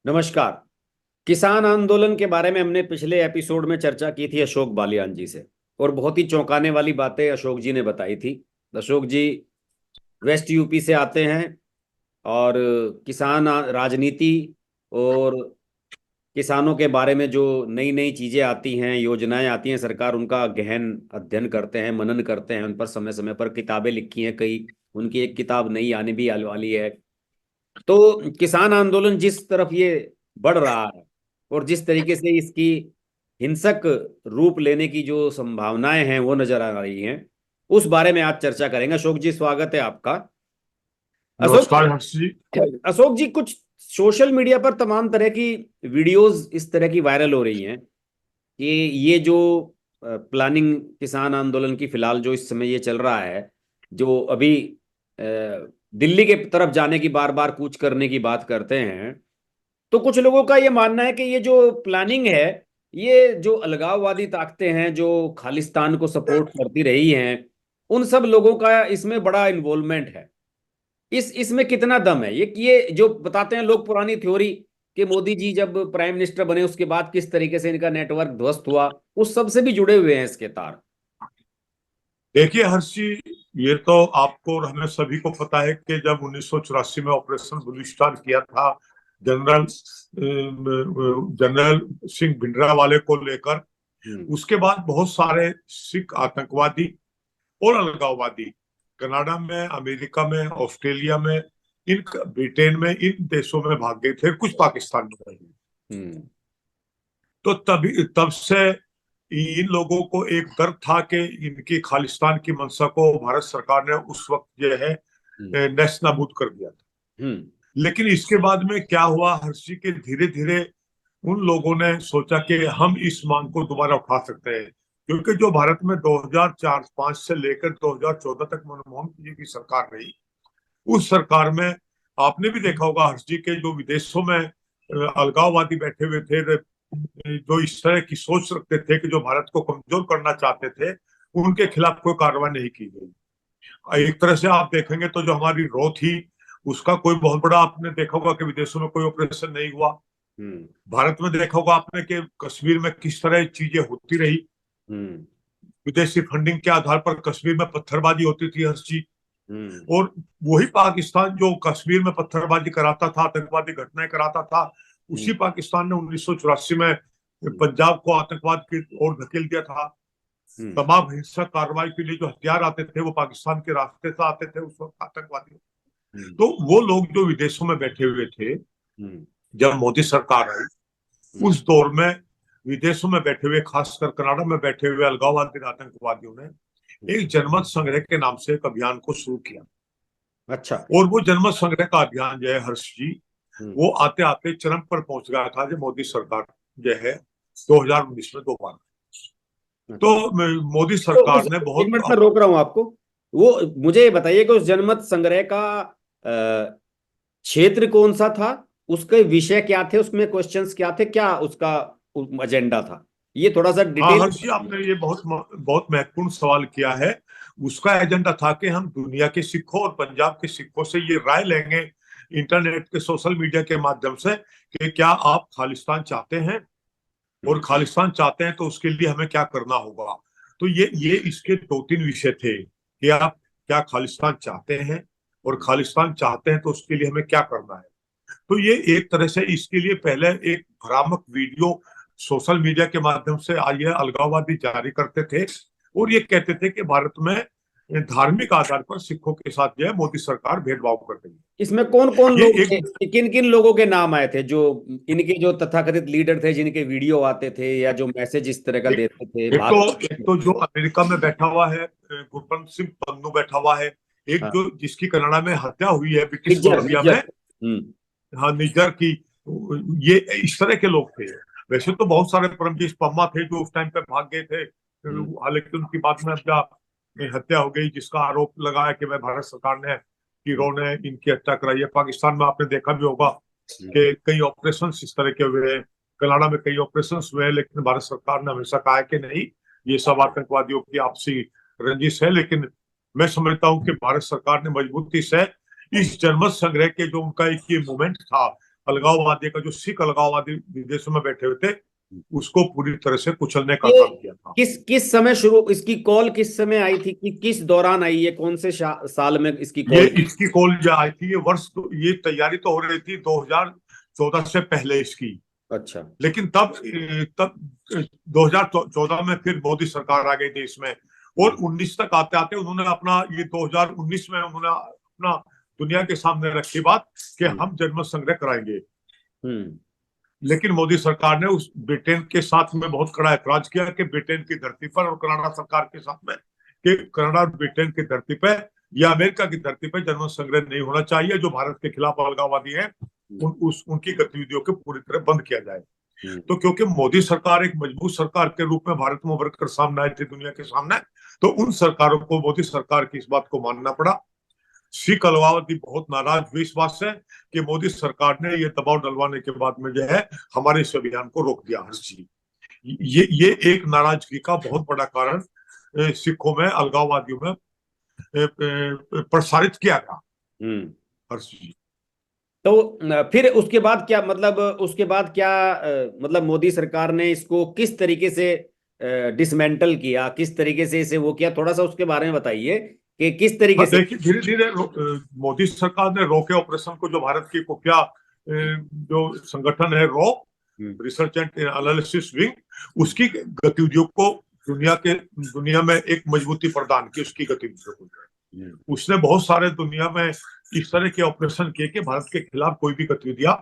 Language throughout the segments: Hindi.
नमस्कार। किसान आंदोलन के बारे में हमने पिछले एपिसोड में चर्चा की थी अशोक बालियान जी से। और बहुत ही चौंकाने वाली बातें अशोक जी ने बताई थी। अशोक जी वेस्ट यूपी से आते हैं और राजनीति और किसानों के बारे में जो नई नई चीजें आती हैं, योजनाएं आती हैं, सरकार उनका गहन अध्ययन करते हैं, मनन करते हैं, उन पर समय समय पर किताबें लिखी हैं कई। उनकी एक किताब नई आने भी वाली है। तो किसान आंदोलन जिस तरफ ये बढ़ रहा है और जिस तरीके से इसकी हिंसक रूप लेने की जो संभावनाएं हैं वो नजर आ रही हैं, उस बारे में आज चर्चा करेंगे। अशोक जी, स्वागत है आपका। अशोक नमस्कार हर्ष जी। अशोक जी, कुछ सोशल मीडिया पर तमाम तरह की वीडियोस इस तरह की वायरल हो रही हैं कि ये जो प्लानिंग किसान आंदोलन की फिलहाल जो इस समय ये चल रहा है, जो अभी अ, दिल्ली के तरफ जाने की, बार बार कूच करने की बात करते हैं। तो कुछ लोगों का ये मानना है कि ये जो प्लानिंग है, ये जो अलगाववादी ताकतें हैं जो खालिस्तान को सपोर्ट करती रही हैं, उन सब लोगों का इसमें बड़ा इन्वॉल्वमेंट है। इसमें कितना दम है? ये जो बताते हैं लोग, पुरानी थ्योरी कि मोदी जी जब प्राइम मिनिस्टर बने उसके बाद किस तरीके से इनका नेटवर्क ध्वस्त हुआ, उस सब से भी जुड़े हुए हैं इसके तार। देखिए हर्ष जी, ये तो आपको और हमें सभी को पता है कि जब 1984 में ऑपरेशन ब्लू स्टार किया था जनरल जनरल सिंह भिंडरावाले को लेकर, हम्म। उसके बाद बहुत सारे सिख आतंकवादी और अलगाववादी कनाडा में, अमेरिका में, ऑस्ट्रेलिया में, इन ब्रिटेन में, इन देशों में भाग गए थे, कुछ पाकिस्तान में रहे। हम्म। तो तभी तब से इन लोगों को एक डर था कि इनकी खालिस्तान की मंशा को भारत सरकार ने उस वक्त जो है हम्म। नेस्तनाबूद कर दिया था। हम्म। लेकिन इसके बाद में क्या हुआ हर्ष जी, के धीरे धीरे उन लोगों ने सोचा कि हम इस मांग को दोबारा उठा सकते हैं, क्योंकि जो भारत में 2004-05 से लेकर 2014 तक मनमोहन जी की सरकार रही, उस सरकार में आपने भी देखा होगा हर्ष जी के जो विदेशों में अलगाववादी बैठे हुए थे, जो इस तरह की सोच रखते थे कि जो भारत को कमजोर करना चाहते थे, उनके खिलाफ कोई कार्रवाई नहीं की गई। एक तरह से आप देखेंगे तो जो हमारी रॉ थी, उसका कोई बहुत बड़ा, आपने देखा होगा कि विदेशों में कोई ऑपरेशन नहीं हुआ। हम्म। भारत में देखा होगा आपने कि कश्मीर में किस तरह चीजें होती रही। हम्म। विदेशी फंडिंग के आधार पर कश्मीर में पत्थरबाजी होती थी हर्ष जी। हम्म। और वही पाकिस्तान जो कश्मीर में पत्थरबाजी कराता था, आतंकवादी घटनाएं कराता था, हम्म। उसी पाकिस्तान ने 1984 में हम्म। पंजाब को आतंकवाद की ओर धकेल दिया था। हम्म। तमाम हिंसक कार्रवाई के लिए जो हथियार आते थे वो पाकिस्तान के रास्ते से आते थे उस वक्त आतंकवादी। हम्म। तो वो लोग जो विदेशों में बैठे हुए थे, हम्म। जब मोदी सरकार आई, हम्म। उस दौर में विदेशों में बैठे हुए, खासकर कनाडा में बैठे हुए अलगाववादी आतंकवादियों ने हम्म। एक जनमत संग्रह के नाम से एक अभियान को शुरू किया। अच्छा। और वो जनमत संग्रह का अभियान जो है हर्ष जी, हम्म। वो आते आते चरम पर पहुंच गया था जब मोदी सरकार जो है 2019 में दोबारा, तो अच्छा। मोदी तो सरकार उस ने एक बहुत मिनट में रोक रहा हूं आपको। वो मुझे ये बताइए कि उस जनमत संग्रह का क्षेत्र कौन सा था, उसके विषय क्या थे, उसमें क्वेश्चंस क्या थे, क्या उसका एजेंडा था? ये थोड़ा सा हाँ डिटेल। हर्ष जी, आपने ये बहुत बहुत महत्वपूर्ण सवाल किया है। उसका एजेंडा था कि हम दुनिया के सिखों और पंजाब के सिखों से ये राय लेंगे, इंटरनेट के, सोशल मीडिया के माध्यम से, कि क्या आप खालिस्तान चाहते हैं, और हम्म। खालिस्तान चाहते हैं तो उसके लिए हमें क्या करना होगा। तो ये इसके दो तीन विषय थे कि आप क्या खालिस्तान चाहते हैं, और खालिस्तान चाहते हैं तो उसके लिए हमें क्या करना है। तो ये एक तरह से इसके लिए पहले एक भ्रामक वीडियो सोशल मीडिया के माध्यम से आइए अलगाववादी जारी करते थे, और ये कहते थे कि भारत में धार्मिक आधार पर सिखों के साथ जो है मोदी सरकार भेदभाव कर रही है। इसमें कौन कौन ये लोग एक थे, किन किन लोगों के नाम आए थे, जो इनके जो तथाकथित लीडर थे, जिनके वीडियो आते थे या जो मैसेज इस तरह का एक, देते थे एक तो बात? एक तो जो अमेरिका में बैठा हुआ है गुरपंत सिंह पन्नू बैठा हुआ है। एक हाँ। जो जिसकी कनाडा में हत्या हुई है ब्रिटिश निज्जर कोलंबिया निज्जर। में, हम्म। हाँ निज्जर की, ये इस तरह के लोग थे। वैसे तो बहुत सारे परमजीत पम्मा थे जो उस टाइम पे भाग गए थे, हम्म। हालांकि उनकी बाद में हत्या हो गई, जिसका आरोप लगाया कि वह भारत सरकार ने, की हम्म। रो ने इनकी हत्या कराई है। पाकिस्तान में आपने देखा भी होगा हम्म। कि कई ऑपरेशन इस तरह के हुए हैं, कनाडा में कई ऑपरेशन हुए हैं, लेकिन भारत सरकार ने हमेशा कहा है कि नहीं, ये सब आतंकवादियों की आपसी रंजिश है। लेकिन मैं समझता हूँ कि भारत सरकार ने मजबूती से इस जनमत संग्रह के जो उनका एक ये मूवमेंट था, अलगाववादी का जो सिख अलगाववादी विदेशों में बैठे हुए थे उसको पूरी तरह से कुचलने का ये काम किया था। किस समय शुरू, इसकी कॉल किस समय आई थी, कि किस दौरान आई, ये कौन से साल में इसकी ये कॉल? इसकी कॉल जो आई थी, ये तैयारी तो हो रही थी 2014 से पहले इसकी। अच्छा। लेकिन तब 2014 में फिर मोदी सरकार आ गई देश में, और 19 तक आते आते उन्होंने अपना ये 2019 में उन्होंने अपना दुनिया के सामने रखी बात कि हम जनमत संग्रह कराएंगे। हम्म। लेकिन मोदी सरकार ने उस ब्रिटेन के साथ में बहुत कड़ा ऐतराज किया कि ब्रिटेन की धरती पर और कनाडा सरकार के साथ में कि कनाडा और ब्रिटेन की धरती पर या अमेरिका की धरती पर जनमत संग्रह नहीं होना चाहिए। जो भारत के खिलाफ अलगाववादी है उनकी गतिविधियों को पूरी तरह बंद किया जाए। तो क्योंकि मोदी सरकार एक मजबूत सरकार के रूप में भारत में उभर कर सामने आई थी दुनिया के सामने, तो उन सरकारों को मोदी सरकार की इस बात को मानना पड़ा। सिख अलगाववादी बहुत नाराज हुए इस बात से कि मोदी सरकार ने ये दबाव डलवाने के बाद में जो है हमारे इस अभियान को रोक दिया। हर्ष जी, ये एक नाराजगी का बहुत बड़ा कारण सिखों में, अलगाववादियों में प्रसारित किया गया। हर्ष जी, तो फिर उसके बाद क्या, मतलब उसके बाद क्या, मतलब मोदी सरकार ने इसको किस तरीके से डिसमेंटल किया, किस तरीके से इसे वो किया, थोड़ा सा उसके बारे में बताइए कि किस तरीके से। देखिए धीरे धीरे मोदी सरकार ने रोके ऑपरेशन को। जो भारत की खुफिया जो संगठन है raw, research and analysis wing, उसकी गतिविधियों को दुनिया में एक मजबूती प्रदान की उसकी गतिविधियों को। उसने बहुत सारे दुनिया में इस तरह के ऑपरेशन किए कि भारत के खिलाफ कोई भी गतिविधियां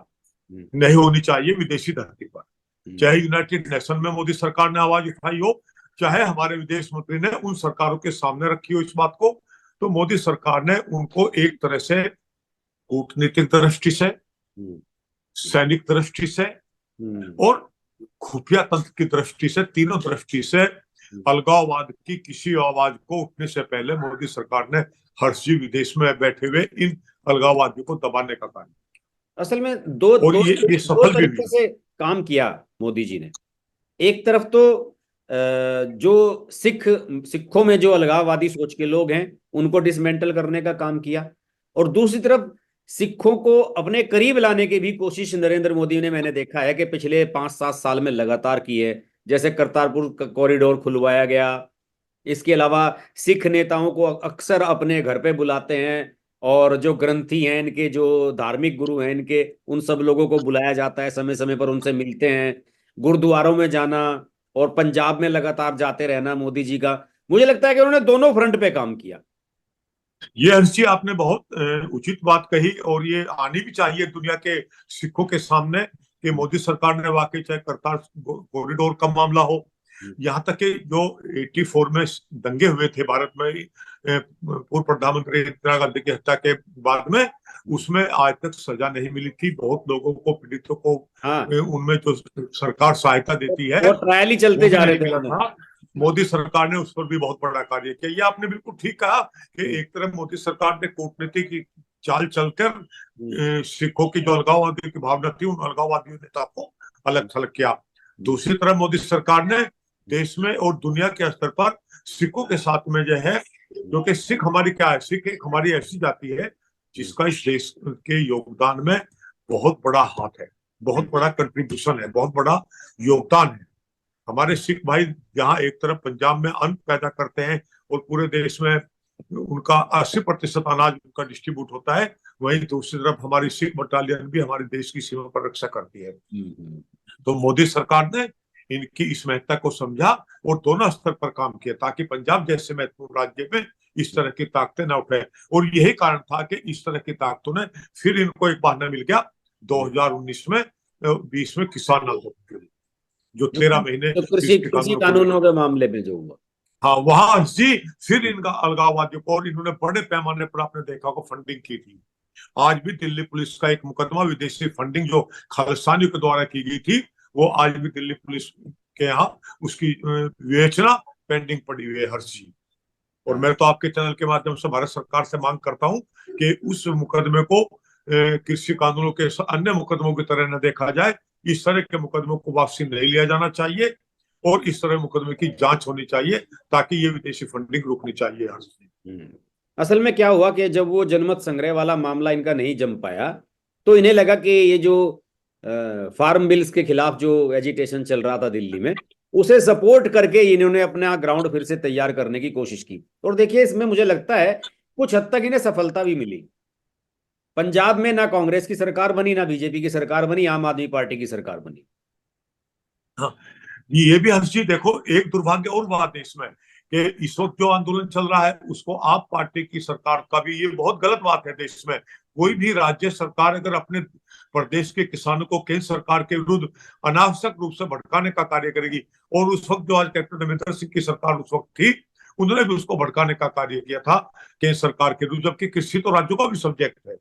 नहीं होनी चाहिए विदेशी धरती पर। चाहे यूनाइटेड नेशन में मोदी सरकार ने आवाज उठाई हो, चाहे हमारे विदेश मंत्री ने उन सरकारों के सामने रखी हो इस बात को, तो मोदी सरकार ने उनको एक तरह से कूटनीतिक दृष्टि से, सैनिक दृष्टि से और खुफिया तंत्र की दृष्टि से, तीनों दृष्टि से अलगाववाद की किसी आवाज को उठने से पहले मोदी सरकार ने हर्ष जी विदेश में बैठे हुए इन अलगाववादियों को दबाने का कार्य। असल में दो और दो ये दो सफल भी तरीके हुई। से काम किया मोदी जी ने। एक तरफ तो जो सिखों में जो अलगाववादी सोच के लोग हैं उनको डिसमेंटल करने का काम किया, और दूसरी तरफ सिखों को अपने करीब लाने की भी कोशिश नरेंद्र मोदी ने, मैंने देखा है कि पिछले 5-7 साल में लगातार की है। जैसे करतारपुर कॉरिडोर खुलवाया गया, इसके अलावा सिख नेताओं को अक्सर अपने घर पे बुलाते हैं, और जो ग्रंथी हैं इनके, जो धार्मिक गुरु हैं इनके, उन सब लोगों को बुलाया जाता है, समय समय पर उनसे मिलते हैं। गुरुद्वारों में जाना और पंजाब में लगातार जाते रहना मोदी जी का, मुझे लगता है कि उन्होंने दोनों फ्रंट पे काम किया। ये हर्ष जी आपने बहुत उचित बात कही, और ये आनी भी चाहिए दुनिया के सिखों के सामने कि मोदी सरकार ने वाकई, चाहे करतार कॉरिडोर का मामला हो, यहाँ तक कि जो 84 में दंगे हुए थे भारत में पूर्व प्रधानमंत्री इंदिरा गांधी की हत्या के बाद में, उसमें आज तक सजा नहीं मिली थी। बहुत लोगों को, पीड़ितों को हाँ, उनमें जो सरकार सहायता देती है वो ट्रायल ही वो चलते भी जा रहे नहीं थे मिला दोनों। था। मोदी सरकार ने उस पर भी बहुत बड़ा कार्य किया। ये आपने बिल्कुल ठीक कहा कि एक तरफ मोदी सरकार ने कूटनीति की चाल चलकर सिखों की जो अलगाववादी की भावना थी उन अलगाववादी नेता को अलग थलग किया। दूसरी तरफ मोदी सरकार ने देश में और दुनिया के स्तर पर सिखों के साथ में जो है, जो कि सिख हमारी क्या है, सिख एक हमारी ऐसी जाति है जिसका इस देश के योगदान में बहुत बड़ा हाथ है, बहुत बड़ा कंट्रीब्यूशन है, बहुत बड़ा योगदान है। हमारे सिख भाई यहाँ एक तरफ पंजाब में अन्न पैदा करते हैं और पूरे देश में उनका 80% अनाज उनका डिस्ट्रीब्यूट होता है, वहीं दूसरी तरफ हमारी सिख बटालियन भी हमारे देश की सीमा पर रक्षा करती है। तो मोदी सरकार ने इनकी इस महत्ता को समझा और दोनों स्तर पर काम किया ताकि पंजाब जैसे महत्वपूर्ण राज्य में इस तरह की ताकतें न उठे। और यही कारण था कि इस तरह की ताकतों ने फिर इनको एक बहाना मिल गया 2019 में 20 में किसान आंदोलन, जो 13 महीने तो कृषि कृषि कृषि कानूनों को लेकर। कानूनों के मामले में जो हुआ। हाँ, वहां जी फिर इनका अलगाववादियों को, और इन्होंने बड़े पैमाने पर आपने देखा को फंडिंग की थी। आज भी दिल्ली पुलिस का एक मुकदमा विदेशी फंडिंग जो खालिस्तानियों के द्वारा की गई थी, वो आज भी दिल्ली पुलिस के यहाँ उसकी विवेचना पेंडिंग पड़ी हुई है हर्ष जी। और मैं तो आपके चैनल के माध्यम से भारत सरकार से मांग करता हूँ कि उस मुकदमे को कृषि कानूनों के अन्य मुकदमों की तरह न देखा जाए। इस तरह के मुकदमों को वापसी नहीं लिया जाना चाहिए और इस तरह मुकदमे की जांच होनी चाहिए ताकि ये विदेशी फंडिंग रुकनी चाहिए। असल में क्या हुआ कि जब वो जनमत संग्रह वाला मामला इनका नहीं जम पाया, तो इन्हें लगा कि ये जो फार्म बिल्स के खिलाफ जो एजिटेशन चल रहा था दिल्ली में, उसे सपोर्ट करके इन्होंने अपना ग्राउंड फिर से तैयार करने की कोशिश की। और देखिए, इसमें मुझे लगता है कुछ हद तक इन्हें सफलता भी मिली। पंजाब में ना कांग्रेस की सरकार बनी, ना बीजेपी की सरकार बनी, आम आदमी पार्टी की सरकार बनी। हाँ, ये भी हर्ष जी देखो, एक दुर्भाग्य और बात है इसमें कि इस वक्त जो आंदोलन चल रहा है उसको आप पार्टी की सरकार का भी, ये बहुत गलत बात है देश में। कोई भी राज्य सरकार अगर अपने प्रदेश के किसानों को केंद्र सरकार के विरुद्ध अनावश्यक रूप से भड़काने का कार्य करेगी, और उस वक्त जो आज कैप्टन अमरिंदर सिंह की सरकार उस वक्त थी, उन्होंने भी उसको भड़काने का कार्य किया था केंद्र सरकार के विरुद्ध, जबकि कृषि तो राज्यों का भी सब्जेक्ट है।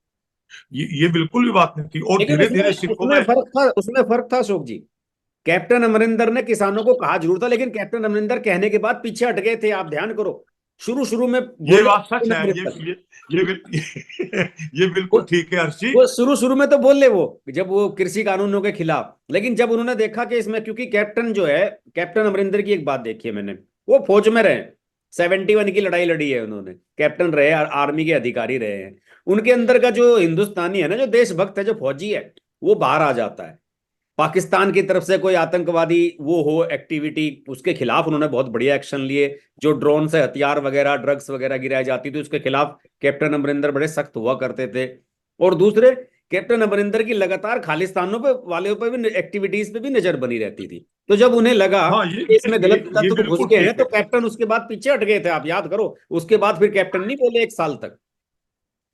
ये बिल्कुल भी बात नहीं थी। और लेकिन धीरे उसमें धीरे सिखों उसमें में, फर्क था, उसमें फर्क था अशोक जी। कैप्टन अमरिंदर ने किसानों को कहा जरूर था, लेकिन कैप्टन अमरिंदर कहने के बाद पीछे हट गए थे। आप ध्यान करो, शुरू शुरू में ये बोले बात सच कैप्टन है। अमरिंदर। ये वो बिल्कुल ठीक है हर्षी। वो शुरू शुरू में तो बोले, वो जब वो कृषि कानूनों के खिलाफ, लेकिन जब उन्होंने देखा कि इसमें, क्योंकि कैप्टन जो है, कैप्टन अमरिंदर की एक बात देखी है मैंने, वो फौज में रहे, 71 की लड़ाई लड़ी है उन्होंने, कैप्टन रहे, आर्मी के अधिकारी रहे हैं। उनके अंदर का जो हिंदुस्तानी है ना, जो देशभक्त है, जो फौजी है, वो बाहर आ जाता है। पाकिस्तान की तरफ से कोई आतंकवादी वो हो एक्टिविटी, उसके खिलाफ उन्होंने बहुत बढ़िया एक्शन लिए। जो ड्रोन से हथियार वगैरह, ड्रग्स वगैरह गिराई जाती थी, उसके खिलाफ कैप्टन अमरिंदर बड़े सख्त हुआ करते थे। और दूसरे, कैप्टन अमरिंदर की लगातार खालिस्तानों पे वाले पे भी, एक्टिविटीज पे भी नजर बनी रहती थी। तो जब उन्हें लगा हाँ, कि इसमें गलत ये तत्व घुस बिल्कुल गए हैं, ठीक तो है। कैप्टन उसके बाद पीछे हट गए थे। आप याद करो, उसके बाद फिर कैप्टन नहीं बोले 1 साल तक।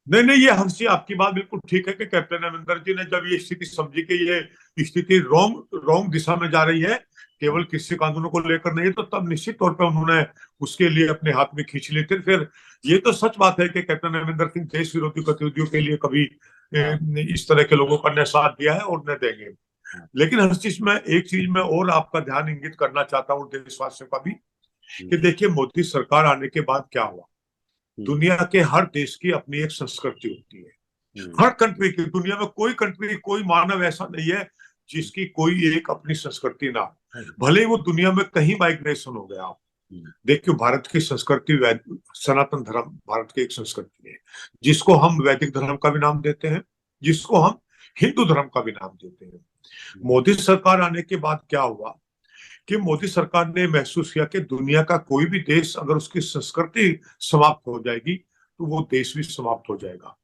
नहीं नहीं, ये हंसी आपकी बात बिल्कुल ठीक है कि कैप्टन अमरिंदर जी ने जब ये स्थिति समझी कि ये स्थिति रॉन्ग रॉन्ग दिशा में जा रही है, केवल कृषि कानूनों को लेकर नहीं, तो तब निश्चित तौर पर उन्होंने उसके लिए अपने हाथ में खींच ली थी। फिर ये तो सच बात है कि कैप्टन अमरिंदर सिंह देश विरोधी गतिविधियों के लिए कभी हाँ, इस तरह के लोगों का न साथ दिया है और न देंगे। हाँ, लेकिन हर चीज में एक चीज में और आपका ध्यान इंगित करना चाहता हूँ, देशवासियों का भी, कि देखिए मोदी सरकार आने के बाद क्या हुआ। हम्म, दुनिया के हर देश की अपनी एक संस्कृति होती है। हम्म, हर कंट्री की, दुनिया में कोई कंट्री, कोई मानव ऐसा नहीं है जिसकी कोई एक अपनी संस्कृति ना हो। भले ही वो दुनिया में कहीं माइग्रेशन हो गया। हम्म, देखियो भारत की संस्कृति, सनातन धर्म भारत की एक संस्कृति है, जिसको हम वैदिक धर्म का भी नाम देते हैं, जिसको हम हिंदू धर्म का भी नाम देते हैं। मोदी सरकार आने के बाद क्या हुआ कि मोदी सरकार ने महसूस किया कि दुनिया का कोई भी देश अगर उसकी संस्कृति समाप्त हो जाएगी तो वो देश भी समाप्त हो जाएगा।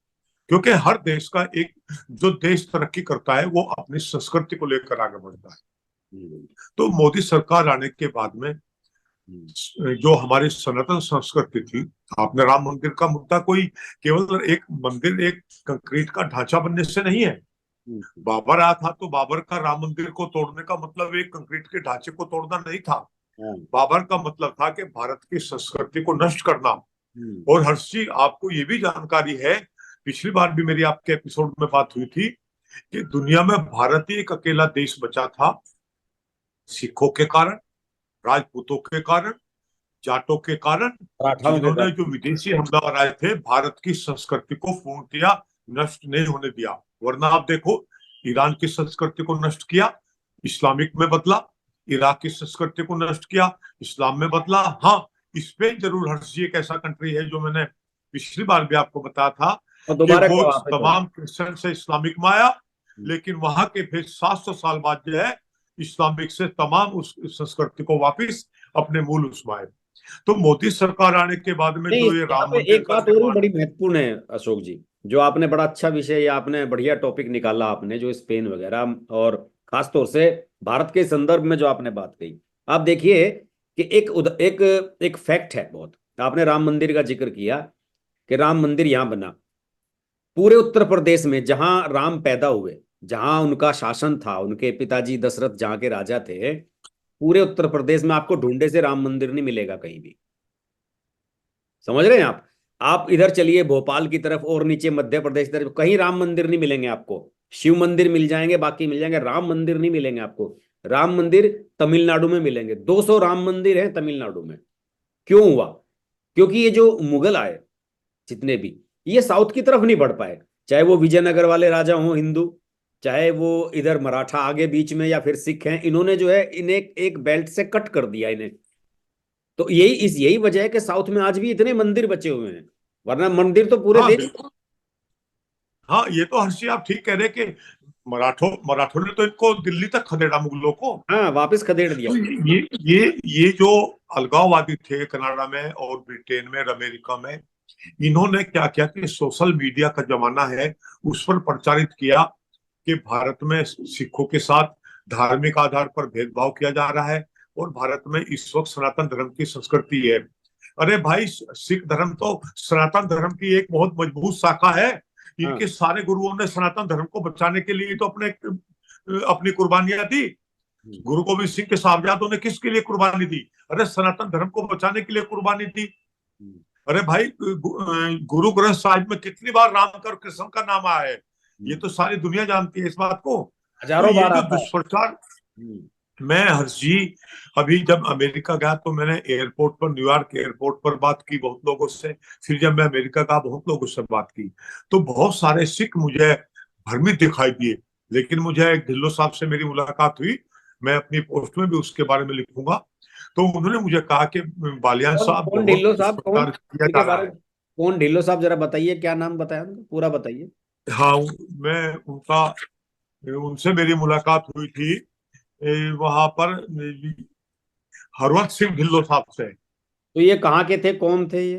क्योंकि हर देश का एक, जो देश तरक्की करता है वो अपनी संस्कृति को लेकर आगे बढ़ता है। हम्म, तो मोदी सरकार आने के बाद में हम्म, जो हमारी सनातन संस्कृति थी, आपने राम मंदिर का मुद्दा कोई केवल एक मंदिर, एक कंक्रीट का ढांचा बनने से नहीं है। हम्म, बाबर आया था तो बाबर का राम मंदिर को तोड़ने का मतलब एक कंक्रीट के ढांचे को तोड़ना नहीं था। हाँ, बाबर का मतलब था कि भारत की संस्कृति को नष्ट करना। हम्म, और हर्ष जी, आपको ये भी जानकारी है, पिछली बार भी मेरी आपके एपिसोड में बात हुई थी कि दुनिया में भारत ही एक अकेला देश बचा था, सिखों के कारण, राजपूतों के कारण, जाटों के कारण, मराठाओं के जिन्होंने, जो कारण। विदेशी हमलावर आए थे, भारत की संस्कृति को पूर्णतया नष्ट नहीं होने दिया। वरना आप देखो, ईरान की संस्कृति को नष्ट किया, इस्लामिक में बदला, इराक की संस्कृति को नष्ट किया, इस्लाम में बदला। हाँ, स्पेन जरूर हर्ष जी एक ऐसा कंट्री है जो मैंने पिछली बार भी आपको बताया था और कि दोबारा वो कब वापस हो। तमाम क्रिश्चियन से इस्लामिक में आया, लेकिन वहां के फिर 700 साल बाद जो है इस्लामिक से तमाम उस संस्कृति को वापिस अपने मूल उसमें आए। तो मोदी सरकार आने के बाद में नहीं, जो ये यहाँ राम पे मंदिर एक का बात और भी निर्माण, बड़ी महत्वपूर्ण है अशोक जी, जो आपने बड़ा अच्छा विषय, या आपने बढ़िया टॉपिक निकाला, आपने जो स्पेन वगैरह और खास तौर से भारत के संदर्भ में जो आपने बात कही। आप देखिए कि एक एक फैक्ट है बहुत। आपने राम मंदिर का जिक्र किया कि राम मंदिर यहाँ बना, पूरे उत्तर प्रदेश में जहां राम पैदा हुए, जहां उनका शासन था, उनके पिताजी दशरथ जहां के राजा थे, पूरे उत्तर प्रदेश में आपको ढूंढे से राम मंदिर नहीं मिलेगा कहीं भी। समझ रहे हैं आप इधर चलिए भोपाल की तरफ और नीचे मध्य प्रदेश की तरफ, कहीं राम मंदिर नहीं मिलेंगे आपको। शिव मंदिर मिल जाएंगे, बाकी मिल जाएंगे, राम मंदिर नहीं मिलेंगे आपको। राम मंदिर तमिलनाडु में मिलेंगे, 200 राम मंदिर हैं तमिलनाडु में। क्यों हुआ? क्योंकि ये जो मुगल आए जितने भी, ये साउथ की तरफ नहीं बढ़ पाए। चाहे वो विजयनगर वाले राजा हों हिंदू, चाहे वो इधर मराठा आगे बीच में, या फिर सिख हैं, इन्होंने जो है इन्हें एक बेल्ट से कट कर दिया इन्हें। तो यही वजह है कि साउथ में आज भी इतने मंदिर बचे हुए हैं, वरना मंदिर तो पूरे हाँ देश। बिल्कुल, हाँ, ये तो हर्षी आप ठीक कह रहे कि मराठों ने तो इनको दिल्ली तक खदेड़ा, मुगलों को। हाँ, वापस खदेड़ दिया। तो ये जो अलगाववादी थे कनाडा में और ब्रिटेन में और अमेरिका में, इन्होंने क्या किया कि सोशल मीडिया का जमाना है, उस पर प्रचारित किया कि भारत में सिखों के साथ धार्मिक आधार पर भेदभाव किया जा रहा है और भारत में इस वक्त सनातन धर्म की संस्कृति है। अरे भाई, सिख धर्म तो सनातन धर्म की एक बहुत मजबूत शाखा है। हाँ। इनके सारे गुरुओं ने सनातन धर्म को बचाने के लिए तो अपनी कुर्बानियां दी। हम्म। गुरु गोविंद सिंह के साहबजादों ने किसके लिए कुर्बानी दी? अरे सनातन धर्म को बचाने के लिए कुर्बानी दी। हम्म। अरे भाई, गुरु ग्रंथ साहिब में कितनी बार राम का और कृष्ण का नाम आया है? ये हम्म। तो सारी दुनिया जानती है इस बात को। तो हजारों ये बार जो आता है। दुष्प्रचार, हम्म। मैं हर्ष जी अभी जब अमेरिका गया तो मैंने एयरपोर्ट पर, न्यूयॉर्क एयरपोर्ट पर बात की बहुत लोगों से। फिर जब मैं अमेरिका गया बहुत लोगों से बात की, तो बहुत सारे सिख मुझे भ्रमित दिखाई दिए। लेकिन मुझे ढिल्लो साहब से मेरी मुलाकात हुई, मैं अपनी पोस्ट में भी उसके बारे में लिखूंगा। तो उन्होंने मुझे कहा कि बालियान कौन साहब, कौन बहुत ढिल्लो साहब, कौन? दुष्प्रचार किया इनके जा बारे रहा में है। कौन ढिल्लो साहब, जरा बताइए, क्या नाम बताया उनका, पूरा बताइए। हाँ, मैं उनका उनसे मेरी मुलाकात हुई थी वहां पर हरवंत सिंह ढिल्लो साहब से। तो ये कहाँ के थे, कौन थे ये?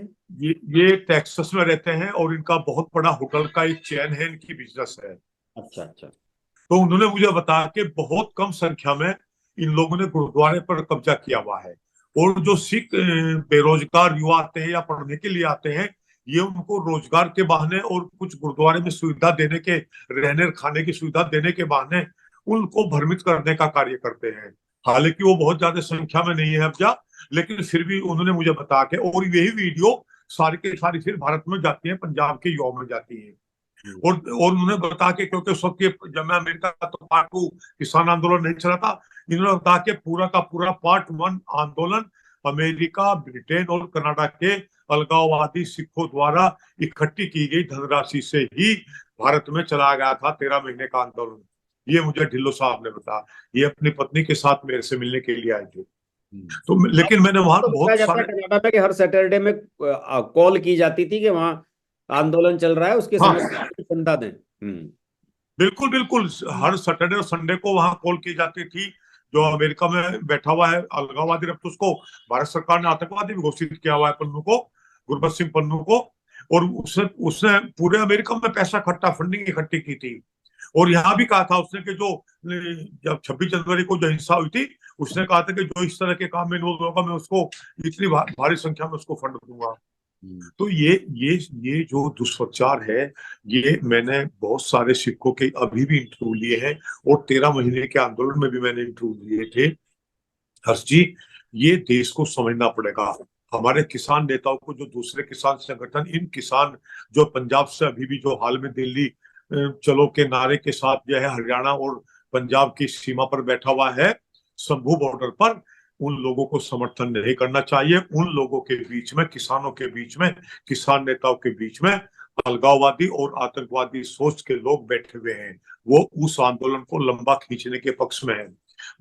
ये टेक्सास में रहते हैं और इनका बहुत बड़ा होटल का एक चेन है, इनकी बिजनेस है। अच्छा, अच्छा। तो उन्होंने मुझे बताया कि बहुत कम संख्या में इन लोगों ने गुरुद्वारे पर कब्जा किया हुआ है। और जो सिख बेरोजगार युवा आते हैं या पढ़ने के लिए आते हैं, ये उनको रोजगार के बहाने और कुछ गुरुद्वारे में सुविधा देने के, रहने खाने की सुविधा देने के बहाने उनको भ्रमित करने का कार्य करते हैं। हालांकि वो बहुत ज्यादा संख्या में नहीं है अब जा, लेकिन फिर भी उन्होंने मुझे बताया कि, और यही वीडियो सारी के सारी फिर भारत में जाती है, पंजाब के युवाओं में जाती है। हम्म। और उन्होंने बता के, क्योंकि उस वक्त जब मैं अमेरिका था तो पार्ट 2 किसान आंदोलन नहीं चला था, इन्होंने बता के पूरा का पूरा पार्ट 1 आंदोलन अमेरिका, ब्रिटेन और कनाडा के अलगाववादी सिखों द्वारा इकट्ठी की गई धनराशि से ही भारत में चला गया था, 13 महीने का आंदोलन। ये मुझे ढिल्लो साहब ने बताया। ये अपनी पत्नी के साथ मेरे से मिलने के लिए आए थे। तो अब लेकिन मैंने वहां तो बताया बहुत जाता है सारे, कनाडा में कि हर सैटरडे में कॉल की जाती थी कि वहाँ आंदोलन चल रहा है, उसके हाँ, समय चंदा दें। हम्म। बिल्कुल बिल्कुल, हर सैटरडे और संडे को वहां कॉल की जाती थी। जो अमेरिका में बैठा हुआ है अलगाववादी, अब तो उसको भारत सरकार ने आतंकवादी भी घोषित किया हुआ है, पन्नू को, गुरबख्श सिंह पन्नू को। और उसने उसने पूरे अमेरिका में पैसा इकट्ठा, फंडिंग इकट्ठी की थी। और यहाँ भी कहा था उसने कि जो जब 26 जनवरी को जो हिंसा हुई थी, उसने कहा था कि जो इस तरह के काम में इन्वॉल्व होगा, मैं उसको इतनी भारी संख्या में उसको फंड दूंगा। हम्म। तो ये जो दुष्प्रचार है, ये मैंने बहुत सारे सिखों के अभी भी इंटरव्यू लिए हैं, और 13 महीने के आंदोलन में भी मैंने इंटरव्यू लिए थे। हर्ष जी, ये देश को समझना पड़ेगा। हमारे किसान नेताओं को, जो दूसरे किसान संगठन, इन किसान जो पंजाब से अभी भी जो हाल में दिल्ली चलो के नारे के साथ जो है हरियाणा और पंजाब की सीमा पर बैठा हुआ है, शंभू बॉर्डर पर, उन लोगों को समर्थन नहीं करना चाहिए। उन लोगों के बीच में, किसानों के बीच में, किसान नेताओं के बीच में अलगाववादी और आतंकवादी सोच के लोग बैठे हुए हैं। वो उस आंदोलन को लंबा खींचने के पक्ष में है।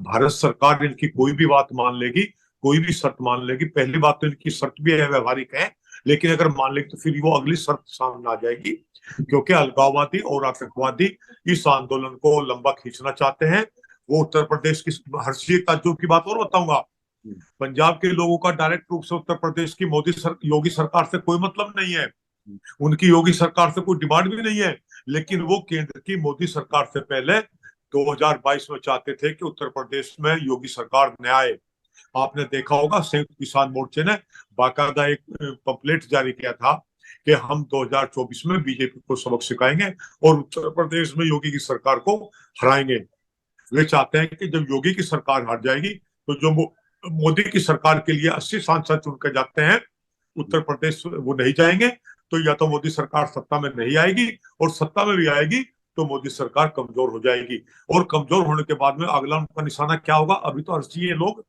भारत सरकार इनकी कोई भी बात मान लेगी, कोई भी शर्त मान लेगी। पहली बात तो इनकी शर्त भी है, व्यवहारिक है, लेकिन अगर मान लेगी तो फिर वो अगली शर्त सामने आ जाएगी, क्योंकि अलगाववादी और आतंकवादी इस आंदोलन को लंबा खींचना चाहते हैं। वो उत्तर प्रदेश की, हर्षी ताज्जुब की बात और बताऊंगा, हम्म। पंजाब के लोगों का डायरेक्ट रूप से उत्तर प्रदेश की योगी सरकार से कोई मतलब नहीं है। उनकी योगी सरकार से कोई डिमांड भी नहीं है। लेकिन वो केंद्र की मोदी सरकार से पहले 2022 में चाहते थे कि उत्तर प्रदेश में योगी सरकार न आए। आपने देखा होगा, संयुक्त किसान मोर्चे ने बाकायदा एक पंपलेट जारी किया था कि हम 2024 में बीजेपी को सबक सिखाएंगे और उत्तर प्रदेश में योगी की सरकार को हराएंगे। वे चाहते हैं कि जब योगी की सरकार हार जाएगी, तो जो मोदी की सरकार के लिए 80 सांसद चुनकर जाते हैं, उत्तर प्रदेश वो नहीं जाएंगे। तो या तो मोदी सरकार सत्ता में नहीं आएगी, और सत्ता में भी आएगी तो मोदी सरकार कमजोर हो जाएगी। और कमजोर होने के बाद में अगला उनका निशाना क्या होगा? अभी तो हर्षी ये लोग,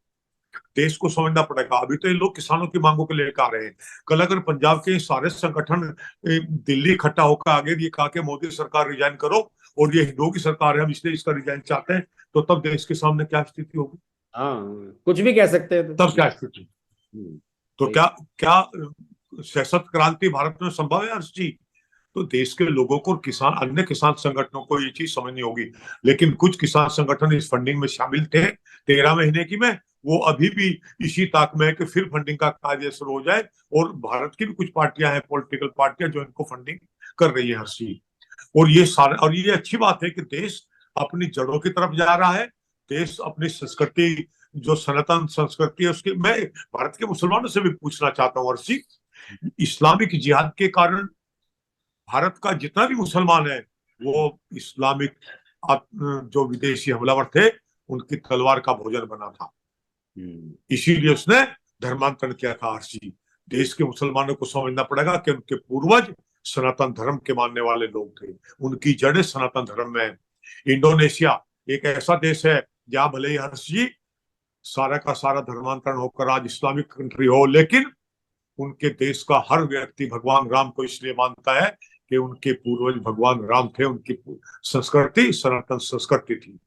देश को समझना पड़ेगा, अभी तो ये लोग किसानों की मांगों को लेकर आ रहे हैं। कल अगर पंजाब के सारे संगठन दिल्ली इकट्ठा होकर आगे ये कहा कि मोदी सरकार रिजाइन करो और ये हिंदुओं की सरकार है, हम इसलिए इसका रिजाइन चाहते हैं, तो तब देश के सामने क्या स्थिति होगी? हाँ, कुछ भी कह सकते हैं तो। तब क्या स्थिति? तो सही। क्या क्या सशक्त क्रांति भारत में संभव है हर्ष जी? तो देश के लोगों को और किसान, अन्य किसान संगठनों को ये चीज समझनी होगी। लेकिन कुछ किसान संगठन इस फंडिंग में शामिल थे 13 महीने की में, वो अभी भी इसी ताक में है कि फिर फंडिंग का कार्य शुरू हो जाए। और भारत की भी कुछ पार्टियां हैं, पॉलिटिकल पार्टियां, जो इनको फंडिंग कर रही है हर चीज। और ये सारे, और ये अच्छी बात है कि देश अपनी जड़ों की तरफ जा रहा है। देश अपनी संस्कृति, जो सनातन संस्कृति है उसकी, मैं भारत के मुसलमानों से भी पूछना चाहता हूँ अर्शी, इस्लामिक जिहाद के कारण भारत का जितना भी मुसलमान है, वो इस्लामिक जो विदेशी हमलावर थे उनकी तलवार का भोजन बना था। इसीलिए उसने धर्मांतरण किया था अर्शी। देश के मुसलमानों को समझना पड़ेगा कि उनके पूर्वज सनातन धर्म के मानने वाले लोग थे, उनकी जड़ें सनातन धर्म में है। इंडोनेशिया एक ऐसा देश है जहां भले ही हर्षी सारा का सारा धर्मांतरण होकर आज इस्लामिक कंट्री हो, लेकिन उनके देश का हर व्यक्ति भगवान राम को इसलिए मानता है कि उनके पूर्वज भगवान राम थे, उनकी संस्कृति सनातन संस्कृति थी।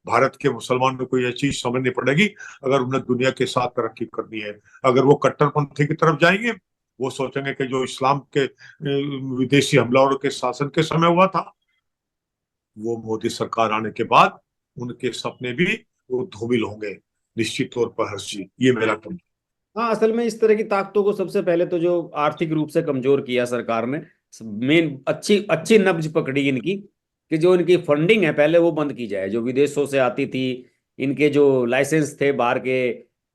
भारत के मुसलमानों को यह चीज समझनी पड़ेगी अगर उन्हें दुनिया के साथ तरक्की करनी है। अगर वो कट्टरपंथी की तरफ जाएंगे, वो सोचेंगे कि जो इस्लाम के विदेशी हमलावरों के शासन के समय हुआ था, वो मोदी सरकार आने के बाद उनके सपने भी वो धूमिल होंगे निश्चित तौर पर हर्षी, ये मेरा कहना। हाँ, असल में इस तरह की ताकतों को सबसे पहले तो जो आर्थिक रूप से कमजोर किया सरकार ने, मेन अच्छी अच्छी नब्ज पकड़ी इनकी, कि जो इनकी फंडिंग है पहले वो बंद की जाए, जो विदेशों से आती थी। इनके जो लाइसेंस थे बाहर के,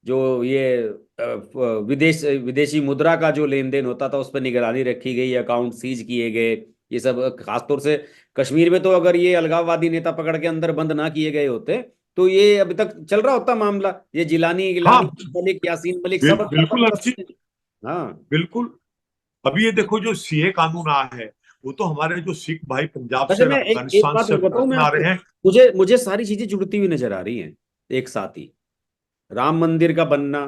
जो ये विदेशी मुद्रा का जो लेन देन होता था उस पर निगरानी रखी गई, अकाउंट सीज किए गए। ये सब खासतौर से कश्मीर में, तो अगर ये अलगाववादी नेता पकड़ के अंदर बंद ना किए गए होते तो ये अभी तक चल रहा होता मामला। ये जिलानी हाँ, गिलानी, मलिक, यासीन मलिक सब अंदर बिल्कुल बंद हर्षी, होते हैं। हाँ। बिल्कुल। अभी ये देखो जो सीए कानून आया है, वो तो हमारे जो सिख भाई पंजाब वैसे से और मैं एक अफगानिस्तान बात से बताऊं भारत मैं में आ आपको, रहे हैं। मुझे मुझे सारी चीजें जुड़ती हुई नजर आ रही हैं एक साथ ही। राम मंदिर का बनना,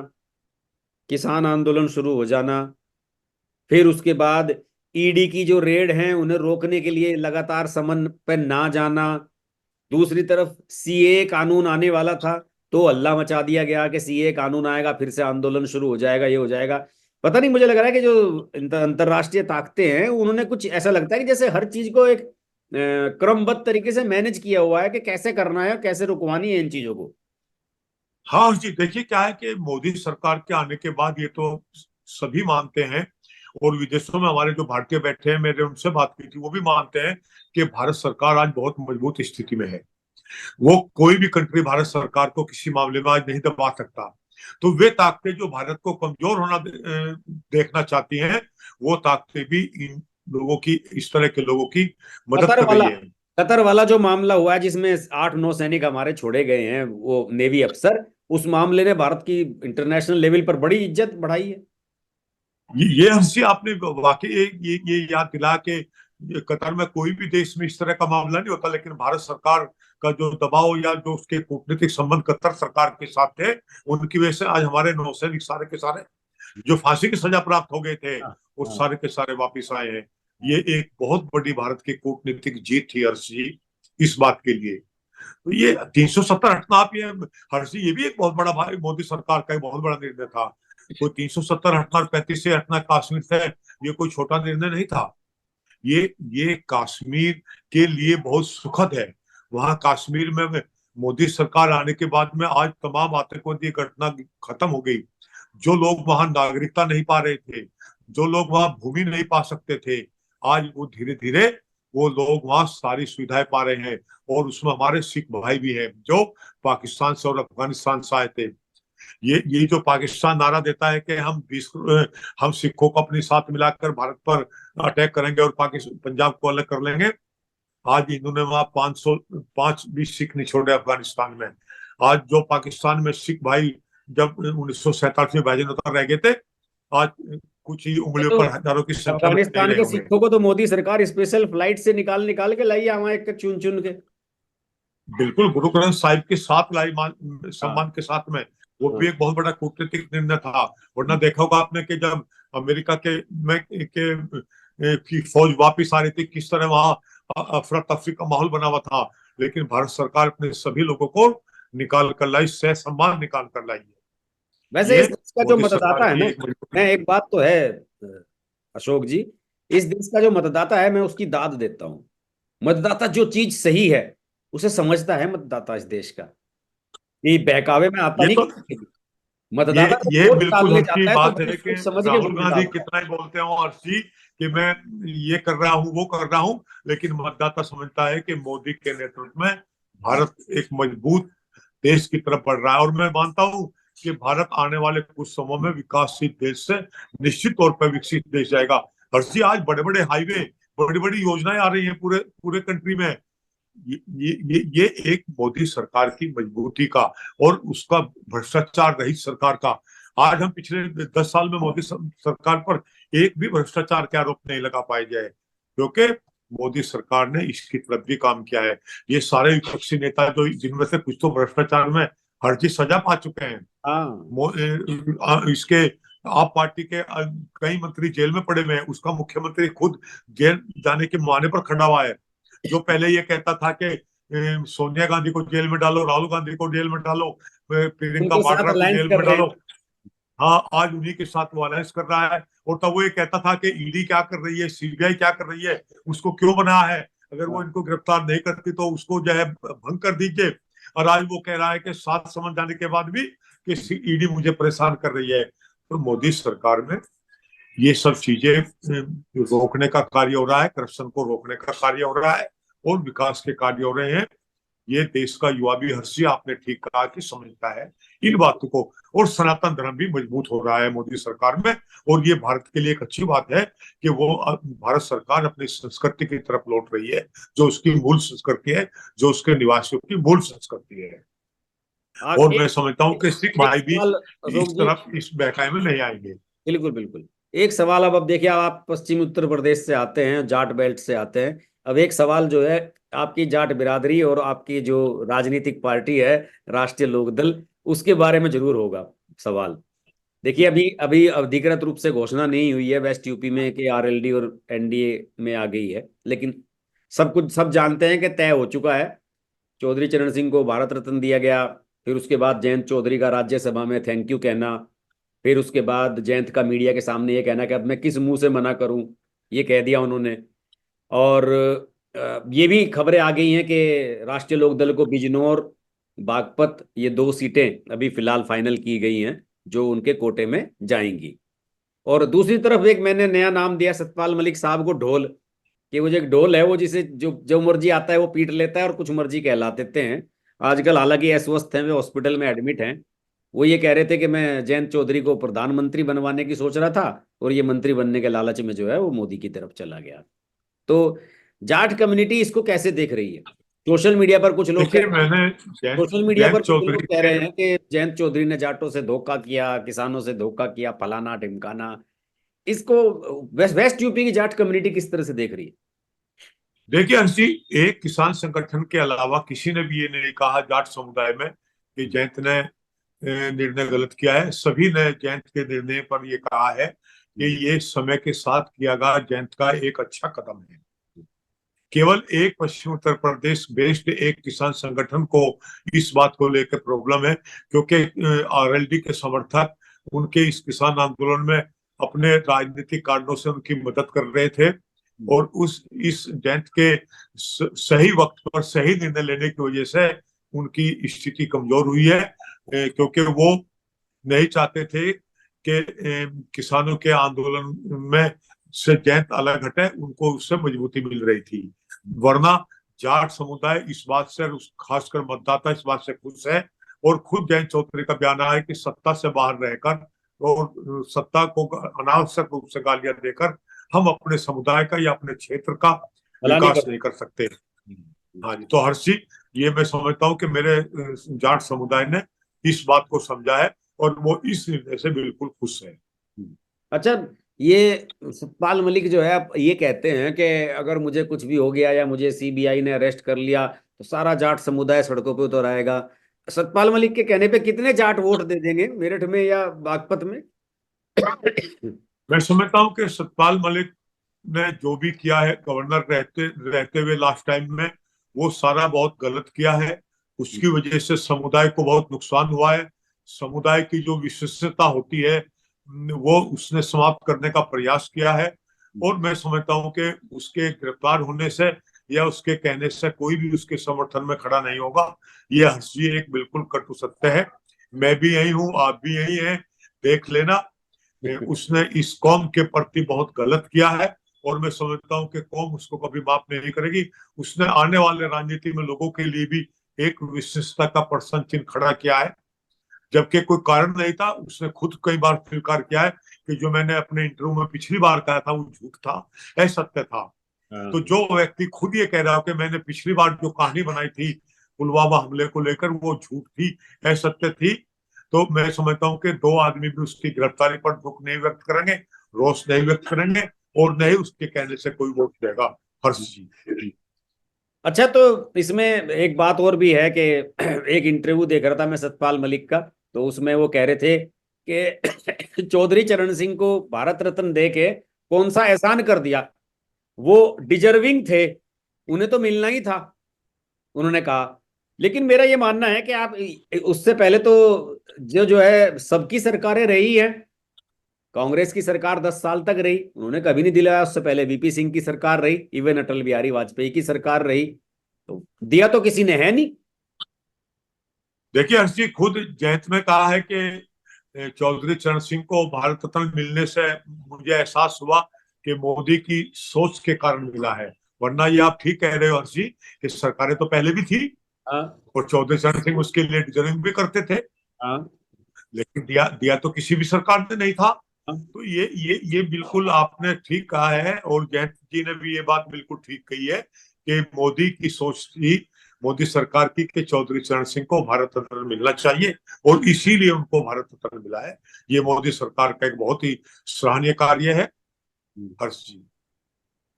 किसान आंदोलन शुरू हो जाना, फिर उसके बाद ईडी की जो रेड है उन्हें रोकने के लिए लगातार समन पे ना जाना, दूसरी तरफ सीए कानून आने वाला था तो हल्ला मचा दिया गया कि सीए कानून आएगा फिर से आंदोलन शुरू हो जाएगा, ये हो जाएगा। पता नहीं, मुझे लग रहा है कि जो अंतरराष्ट्रीय ताकतें हैं उन्होंने कुछ ऐसा लगता है कि जैसे हर चीज को एक क्रमबद्ध तरीके से मैनेज किया हुआ है कि कैसे करना है, कैसे रुकवानी है इन चीजों को। हाँ जी, देखिए क्या है कि मोदी सरकार के आने के बाद ये तो सभी मानते हैं, और विदेशों में हमारे जो भारतीय बैठे हैं, मैंने उनसे बात की थी, वो भी मानते हैं कि भारत सरकार आज बहुत मजबूत स्थिति में है। वो कोई भी कंट्री भारत सरकार को किसी मामले में आज नहीं दबा सकता। तो वे ताकतें जो भारत को कमजोर होना देखना चाहती हैं, वो ताकतें भी इन लोगों की, इस तरह के लोगों की मदद कतर कर रही वाला है। कतर वाला जो मामला हुआ है जिसमें 8-9 सैनिक हमारे छोड़े गए हैं, वो नेवी अफसर, उस मामले ने भारत की इंटरनेशनल लेवल पर बड़ी इज्जत बढ़ाई है। ये हंसी आपने वाकई ये याद दिला के, कतर में कोई भी देश में इस तरह का मामला नहीं होता, लेकिन भारत सरकार का जो दबाव या जो उसके कूटनीतिक संबंध कतर सरकार के साथ थे, उनकी वजह से आज हमारे नौसैनिक सारे के सारे जो फांसी की सजा प्राप्त हो गए थे, हाँ, वो हाँ, सारे के सारे वापिस आए हैं। ये एक बहुत बड़ी भारत की कूटनीतिक जीत थी हर्षी इस बात के लिए। तो ये 370 हटना, आप ये हर्षी, ये भी एक बहुत बड़ा भाई मोदी सरकार का एक बहुत बड़ा निर्णय था। कोई 370 हटना और 35 से हटना कश्मीर से, ये कोई छोटा निर्णय नहीं था। ये कश्मीर के लिए बहुत सुखद है। वहां कश्मीर में मोदी सरकार आने के बाद में आज तमाम आतंकवादी घटना खत्म हो गई। जो लोग वहां नागरिकता नहीं पा रहे थे, जो लोग वहां भूमि नहीं पा सकते थे, आज वो धीरे धीरे वो लोग वहां सारी सुविधाएं पा रहे हैं। और उसमें हमारे सिख भाई भी हैं जो पाकिस्तान से और अफगानिस्तान से आए थे। ये जो पाकिस्तान नारा देता है कि हम सिखों को अपने साथ मिलाकर भारत पर अटैक करेंगे और पाकिस्तान पंजाब को अलग कर लेंगे, आज इन्होंने वहां 505 भी सिख नहीं छोड़े अफगानिस्तान में। आज जो पाकिस्तान में सिख भाई जब 1947 में भाईजान उतर रह गए थे, आज कुछ ही ये उंगलियों तो पर हजारों की संख्या में नहीं अफगानिस्तान रहे के होंगे। सिखों को तो मोदी सरकार स्पेशल फ्लाइट से निकाल निकाल के लाई है वहां, एक चुन चुन के। बिल्कुल, गुरु ग्रंथ साहिब के साथ हाँ, सम्मान के साथ में, वो हाँ। भी एक बहुत बड़ा कूटनीतिक निर्णय था। वरना देखा होगा आपने कि जब अमेरिका की फौज वापिस आ रही थी, किस तरह वहां अफरा तफरी का माहौल बना हुआ था। लेकिन भारत सरकार अपने सभी लोगों को निकाल कर लाई, सह सम्मान निकाल कर लाई है। वैसे ये इसका जो मोदी सरकार मतदाता है की ना, एक मजबूरी मैं है। एक बात तो है अशोक जी, इस देश का जो मतदाता है मैं उसकी दाद देता हूँ। मतदाता जो चीज सही है उसे समझता है मतदाता इस देश का। ये बहकावे में आता ये नहीं तो किसी के। ये मतदाता जब ये वोट बिल्कुल डालने हर्षी जाता है तो बात वो है कि सोच समझ के राहुल वोट गांधी डालता है। कितना ही बोलते हो हर्षी कि मैं ये कर रहा हूँ वो कर रहा हूँ, लेकिन मतदाता समझता है कि मोदी के नेतृत्व में भारत एक मजबूत देश की तरफ बढ़ रहा है। और मैं मानता हूँ कि भारत आने वाले कुछ समय में विकासशील देश से निश्चित तौर पर विकसित देश जाएगा। हर्षी आज बड़े बड़े हाईवे, बड़ी बड़ी योजनाएं आ रही हैं पूरे पूरे कंट्री में। ये एक मोदी सरकार की मजबूती का और उसका भ्रष्टाचार रहित सरकार का। आज हम पिछले 10 साल में मोदी सरकार पर एक भी भ्रष्टाचार के आरोप नहीं लगा पाए जाए, क्योंकि मोदी सरकार ने इसकी तरफ भी काम किया है। ये सारे विपक्षी नेता जो जिनमें से कुछ तो भ्रष्टाचार में हर सजा पा चुके हैं। हाँ, इसके आप पार्टी के कई मंत्री जेल में पड़े हुए हैं, उसका मुख्यमंत्री खुद जेल जाने के मुहाने पर खड़ा हुआ है। जो पहले ये कहता था कि सोनिया गांधी को जेल में डालो, राहुल गांधी को जेल में डालो, प्रियंका उनके साथ वाड्रा को अलायंस जेल कर में रहे हैं। डालो, हाँ आज उन्हीं के साथ वो अलायंस कर रहा है। और तब वो ये कहता था कि ईडी क्या कर रही है, सीबीआई क्या कर रही है, उसको क्यों बनाया है, अगर वो हाँ। इनको गिरफ्तार नहीं करती तो उसको जो है भंग कर दीजिए। और आज वो कह रहा है कि सात समझ जाने के बाद भी कि ईडी मुझे परेशान कर रही है। तो मोदी सरकार में ये सब चीजें रोकने का कार्य हो रहा है, करप्शन को रोकने का कार्य हो रहा है और विकास के कार्य हो रहे हैं। ये देश का युवा भी हर्षी आपने ठीक कहा कि समझता है इन बातों को। और सनातन धर्म भी मजबूत हो रहा है मोदी सरकार में। और ये भारत के लिए एक अच्छी बात है कि वो भारत सरकार अपनी संस्कृति की तरफ लौट रही है, जो उसकी मूल संस्कृति है, जो उसके निवासियों की मूल संस्कृति है। और मैं एक समझता हूँ कि सिख एक भाई भी सवाल इस अशोक जी। तरफ इस बहकावे में नहीं आएंगे। बिल्कुल बिल्कुल। एक सवाल, अब देखिए, आप पश्चिमी उत्तर प्रदेश से आते हैं, जाट बेल्ट से आते हैं। अब एक सवाल जो है, आपकी जाट बिरादरी और आपकी जो राजनीतिक पार्टी है राष्ट्रीय लोकदल, उसके बारे में जरूर होगा सवाल। देखिए, अभी अभी अधिकृत रूप से घोषणा नहीं हुई है वेस्ट यूपी में कि आरएलडी और एनडीए में आ गई है, लेकिन सब कुछ सब जानते हैं कि तय हो चुका है। चौधरी चरण सिंह को भारत रत्न दिया गया। फिर उसके बाद जयंत चौधरी का राज्यसभा में थैंक यू कहना। फिर उसके बाद जयंत का मीडिया के सामने ये कहना कि अब मैं किस मुंह से मना करूं, ये कह दिया उन्होंने। और ये भी खबरें आ गई हैं कि राष्ट्रीय लोकदल को बिजनौर, बागपत, ये दो सीटें अभी फिलहाल फाइनल की गई हैं जो उनके कोटे में जाएंगी। और दूसरी तरफ एक मैंने नया नाम दिया सतपाल मलिक साहब को, ढोल। कि वो जो एक ढोल है वो जिसे जो जो मर्जी आता है वो पीट लेता है और कुछ मर्जी कहला देते हैं। आजकल हालांकि अस्वस्थ हैं, वे हॉस्पिटल में एडमिट हैं। वो ये कह रहे थे कि मैं जयंत चौधरी को प्रधानमंत्री बनवाने की सोच रहा था और ये मंत्री बनने के लालच में जो है वो मोदी की तरफ चला गया। तो जाट कम्युनिटी इसको कैसे देख रही है? सोशल मीडिया पर कुछ लोग कह देखिए रहे हैं, मैंने सोशल मीडिया जयंत पर कुछ लोग चौधरी कह के रहे हैं कि जयंत चौधरी ने जाटों से धोखा किया, किसानों से धोखा किया, फलाना ढिमकाना। इसको वेस्ट यूपी की जाट कम्युनिटी किस तरह से देख रही है? देखिए हंसी, एक किसान संगठन के अलावा किसी ने भी ये नहीं कहा जाट समुदाय में कि जयंत ने निर्णय गलत किया है। सभी ने जयंत के निर्णय पर ये कहा है कि ये समय के साथ किया गया जयंत का एक अच्छा कदम है। केवल एक पश्चिम उत्तर प्रदेश बेस्ड एक किसान संगठन को इस बात को लेकर प्रॉब्लम है, क्योंकि आरएलडी के समर्थक उनके इस किसान आंदोलन में अपने राजनीतिक कारणों से उनकी मदद कर रहे थे। और उस इस जयंत के सही वक्त पर सही निर्णय लेने की वजह से उनकी स्थिति कमजोर हुई है, क्योंकि वो नहीं चाहते थे कि किसानों के आंदोलन में से जयंत अलग हटे, उनको उससे मजबूती मिल रही थी। वरना जाट समुदाय इस बात से, खासकर मतदाता इस बात से खुश है। और खुद जयंत चौधरी का बयान है कि सत्ता से बाहर रहकर और सत्ता को अनावश्यक रूप से गालियां देकर हम अपने समुदाय का या अपने क्षेत्र का भला नहीं विकास कर। नहीं कर सकते। हाँ जी, तो हर्षी ये मैं समझता हूँ कि मेरे जाट समुदाय ने इस बात को समझा है और वो इस निर्णय से बिल्कुल खुश है। अच्छा, ये सतपाल मलिक जो है अब ये कहते हैं कि अगर मुझे कुछ भी हो गया या मुझे सीबीआई ने अरेस्ट कर लिया तो सारा जाट समुदाय सड़कों पे उतर आएगा। सतपाल मलिक के कहने पे कितने जाट वोट दे देंगे मेरठ में या बागपत में? मैं समझता हूँ कि सतपाल मलिक ने जो भी किया है गवर्नर रहते रहते हुए लास्ट टाइम में, वो सारा बहुत गलत किया है। उसकी वजह से समुदाय को बहुत नुकसान हुआ है। समुदाय की जो विशेषता होती है वो उसने समाप्त करने का प्रयास किया है। और मैं समझता हूं कि उसके गिरफ्तार होने से या उसके कहने से कोई भी उसके समर्थन में खड़ा नहीं होगा। ये हर्ष जी एक बिल्कुल कटु सत्य है। मैं भी यही हूँ, आप भी यही हैं, देख लेना। उसने इस कौम के प्रति बहुत गलत किया है और मैं समझता हूँ कि कौम उसको कभी माफ नहीं करेगी। उसने आने वाले राजनीति में लोगों के लिए भी एक विशिष्टता का प्रश्न चिन्ह खड़ा किया है, जबकि कोई कारण नहीं था। उसने खुद कई बार स्वीकार किया है कि जो मैंने अपने इंटरव्यू में पिछली बार कहा था वो झूठ था, असत्य था। तो जो व्यक्ति खुद ये कह रहा हो कि मैंने पिछली बार जो कहानी बनाई थी पुलवामा हमले को लेकर वो झूठ थी, असत्य थी, तो मैं समझता हूँ कि दो आदमी भी उसकी गिरफ्तारी पर दुख नहीं व्यक्त करेंगे, रोष नहीं व्यक्त करेंगे और नहीं उसके कहने से कोई वोट देगा। हर्ष जी। अच्छा, तो इसमें एक बात और भी है कि एक इंटरव्यू देख रहा था मैं सतपाल मलिक का, तो उसमें वो कह रहे थे कि चौधरी चरण सिंह को भारत रत्न दे के कौन सा एहसान कर दिया, वो डिजर्विंग थे, उन्हें तो मिलना ही था, उन्होंने कहा। लेकिन मेरा ये मानना है कि आप उससे पहले तो जो है सबकी सरकारें रही हैं। कांग्रेस की सरकार 10 साल तक रही, उन्होंने कभी नहीं दिलाया। उससे पहले वीपी सिंह की सरकार रही, इवन अटल बिहारी वाजपेयी की सरकार रही, तो दिया तो किसी ने है नहीं। देखिए हर्ष जी, खुद जयंत ने कहा है कि चौधरी चरण सिंह को भारत रत्न मिलने से मुझे एहसास हुआ कि मोदी की सोच के कारण मिला है, वरना ये आप ठीक कह रहे हो हर्ष जी कि सरकारें तो पहले भी थी हाँ और चौधरी चरण सिंह उसके लिए डिजर्विंग भी करते थे, हाँ लेकिन दिया दिया तो किसी भी सरकार ने नहीं था। हाँ। तो ये बिल्कुल आपने ठीक कहा है और जयंत जी ने भी ये बात बिल्कुल ठीक कही है कि मोदी की सोच थी, मोदी सरकार की, कि चौधरी चरण सिंह को भारत रत्न मिलना चाहिए और इसीलिए उनको भारत रत्न मिला है। ये मोदी सरकार का एक बहुत ही सराहनीय कार्य है। हर्ष जी,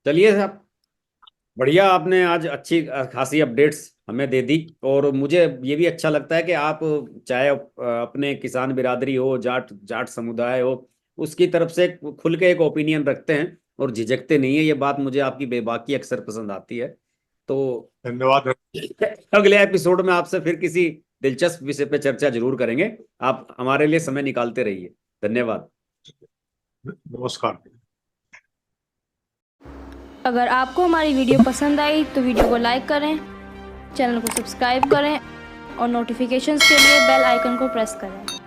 चलिए साहब, बढ़िया, आपने आज अच्छी खासी अपडेट्स हमें दे दी। और मुझे ये भी अच्छा लगता है कि आप चाहे अपने किसान बिरादरी हो, जाट जाट समुदाय हो, उसकी तरफ से खुल के एक ओपिनियन रखते हैं और झिझकते नहीं है। ये बात मुझे आपकी बेबाकी अक्सर पसंद आती है। तो धन्यवाद। अगले एपिसोड में आपसे फिर किसी दिलचस्प विषय पे चर्चा जरूर करेंगे। आप हमारे लिए समय निकालते रहिए। धन्यवाद। नमस्कार। अगर आपको हमारी वीडियो पसंद आई तो वीडियो को लाइक करें, चैनल को सब्सक्राइब करें और नोटिफिकेशंस के लिए बेल आइकन को प्रेस करें।